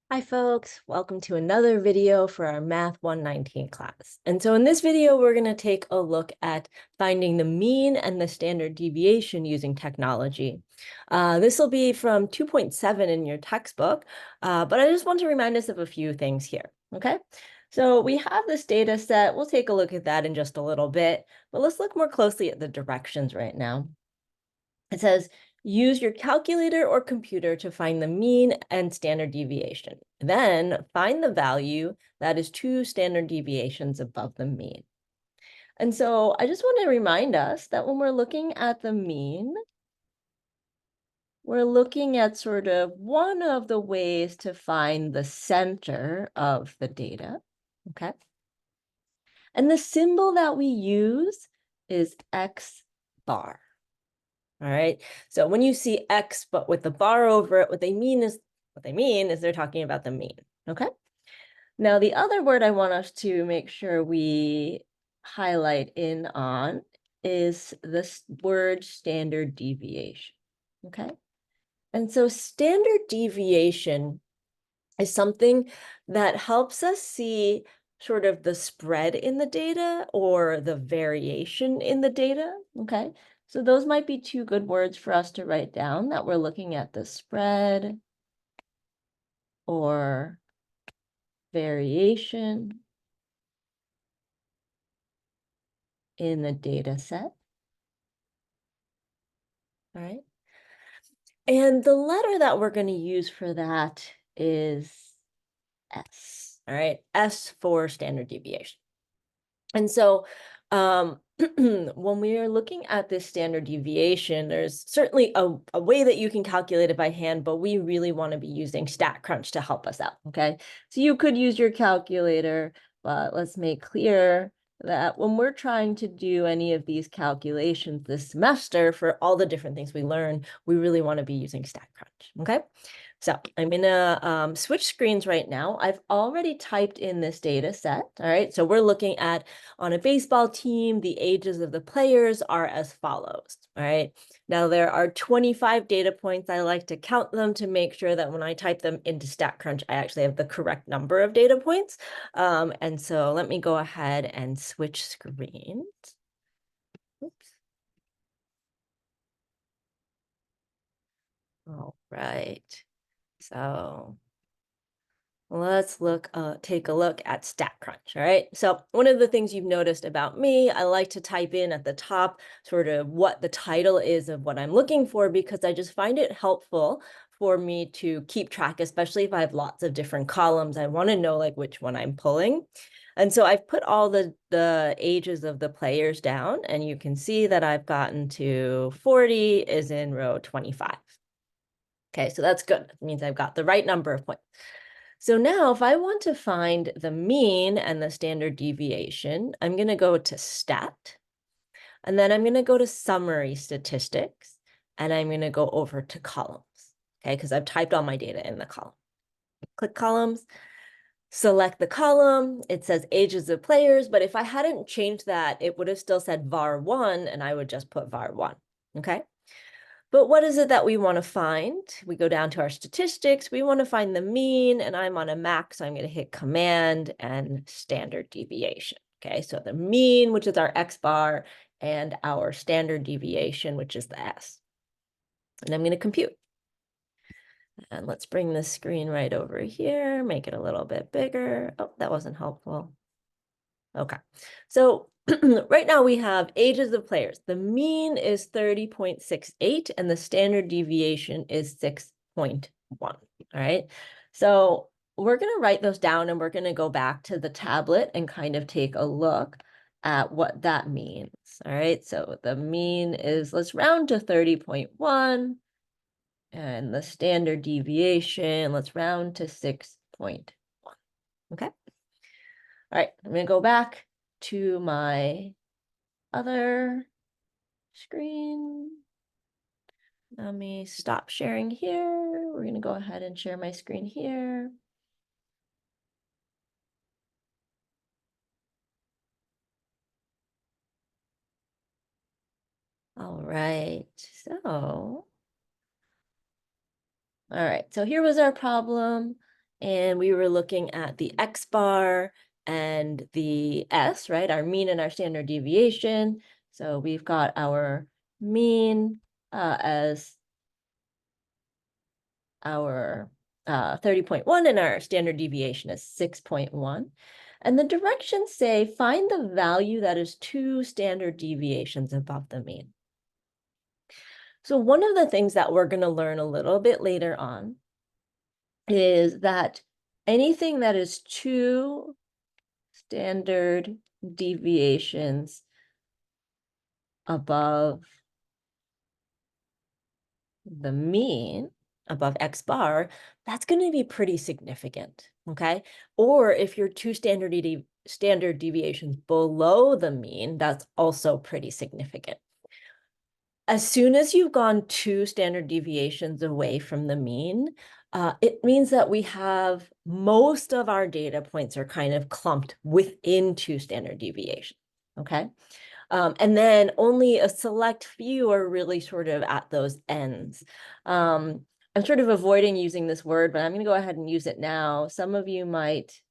Hi folks, welcome to another video for our Math 119 class. And so in this video, we're going to take a look at finding the mean and the standard deviation using technology. This will be from 2.7 in your textbook, but I just want to remind us of a few things here, okay? So we have this data set. We'll take a look at that in just a little bit, but let's look more closely at the directions right now. It says, use your calculator or computer to find the mean and standard deviation. Then find the value that is 2 standard deviations above the mean. And so I just want to remind us that when we're looking at the mean, we're looking at sort of one of the ways to find the center of the data, okay? And the symbol that we use is X bar. All right. So when you see X, but with the bar over it, what they mean is they're talking about the mean. Okay. Now, the other word I want us to make sure we highlight in on is this word standard deviation. Okay. And so standard deviation is something that helps us see sort of the spread in the data or the variation in the data, okay? So those might be two good words for us to write down, that we're looking at the spread or variation in the data set, all right? And the letter that we're going to use for that is S, all right? S for standard deviation. And so when we are looking at this standard deviation, there's certainly a way that you can calculate it by hand, but we really want to be using StatCrunch to help us out, okay? So you could use your calculator, but let's make clear that when we're trying to do any of these calculations this semester for all the different things we learn, we really want to be using StatCrunch, okay? So I'm gonna switch screens right now. I've already typed in this data set, all right? So we're looking at, on a baseball team, the ages of the players are as follows, all right? Now there are 25 data points. I like to count them to make sure that when I type them into StatCrunch, I actually have the correct number of data points. And so let me go ahead and switch screens. Oops. All right. So let's take a look at StatCrunch, all right? So one of the things you've noticed about me, I like to type in at the top sort of what the title is of what I'm looking for, because I just find it helpful for me to keep track, especially if I have lots of different columns. I want to know like which one I'm pulling. And so I've put all the ages of the players down, and you can see that I've gotten to 40 is in row 25. Okay, so that's good. It means I've got the right number of points. So now if I want to find the mean and the standard deviation, I'm going to go to Stat, and then I'm going to go to Summary Statistics, and I'm going to go over to Columns, okay, because I've typed all my data in the column. Click Columns, select the column. It says ages of players, but if I hadn't changed that, it would have still said var1, and I would just put var1, okay? But what is it that we want to find? We go down to our statistics. We want to find the mean, and I'm on a Mac, so I'm going to hit Command and standard deviation. Okay, so the mean, which is our X bar, and our standard deviation, which is the S. And I'm going to compute. And let's bring the screen right over here, make it a little bit bigger. Oh, that wasn't helpful. Okay, so right now we have ages of players. The mean is 30.68 and the standard deviation is 6.1, all right? So we're gonna write those down, and we're gonna go back to the tablet and kind of take a look at what that means, all right? So the mean is, let's round to 30.1, and the standard deviation, let's round to 6.1, okay? All right, I'm gonna go back to my other screen. Let me stop sharing here. We're gonna go ahead and share my screen here. All right, so, all right, so here was our problem. And we were looking at the X bar and the S, right? Our mean and our standard deviation. So we've got our mean as our 30.1 and our standard deviation is 6.1. And the directions say find the value that is 2 standard deviations above the mean. So one of the things that we're going to learn a little bit later on is that anything that is 2 standard deviations above the mean, above X bar, that's going to be pretty significant, okay? Or if you're 2 standard deviations below the mean, that's also pretty significant. As soon as you've gone 2 standard deviations away from the mean, it means that we have most of our data points are kind of clumped within 2 standard deviations, okay? And then only a select few are really sort of at those ends. I'm sort of avoiding using this word, but I'm going to go ahead and use it now. Some of you might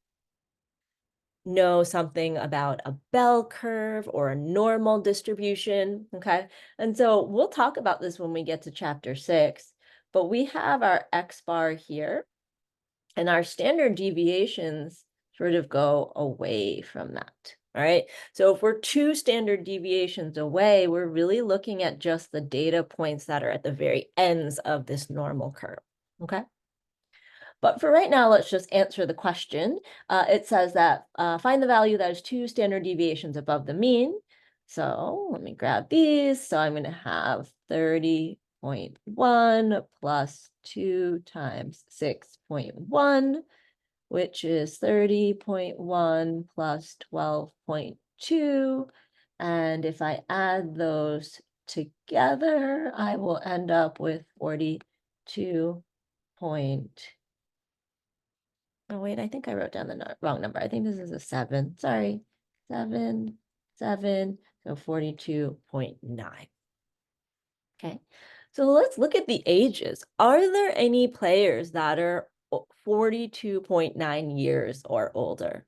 know something about a bell curve or a normal distribution, okay? And so we'll talk about this when we get to chapter 6, but we have our X bar here, and our standard deviations sort of go away from that, all right? So if we're 2 standard deviations away, we're really looking at just the data points that are at the very ends of this normal curve, okay? But for right now, let's just answer the question. It says that find the value that is 2 standard deviations above the mean. So let me grab these. So I'm going to have 30.1 plus 2 times 6.1, which is 30.1 plus 12.2. And if I add those together, I will end up with 42 point. Oh, wait, I think I wrote down the wrong number. I think this is a 7. Sorry. 7, 7, so 42.9. Okay. So let's look at the ages. Are there any players that are 42.9 years or older?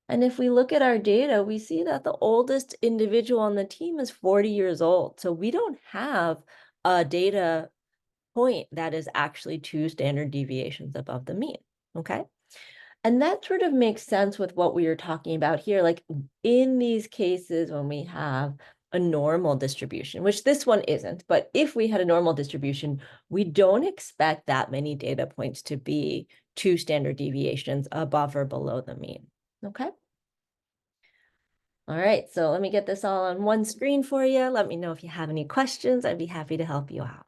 And if we look at our data, we see that the oldest individual on the team is 40 years old. So we don't have a data point that is actually 2 standard deviations above the mean, okay? And that sort of makes sense with what we were talking about here. Like in these cases, when we have a normal distribution, which this one isn't, but if we had a normal distribution, we don't expect that many data points to be 2 standard deviations above or below the mean, okay? All right, so let me get this all on one screen for you. Let me know if you have any questions. I'd be happy to help you out.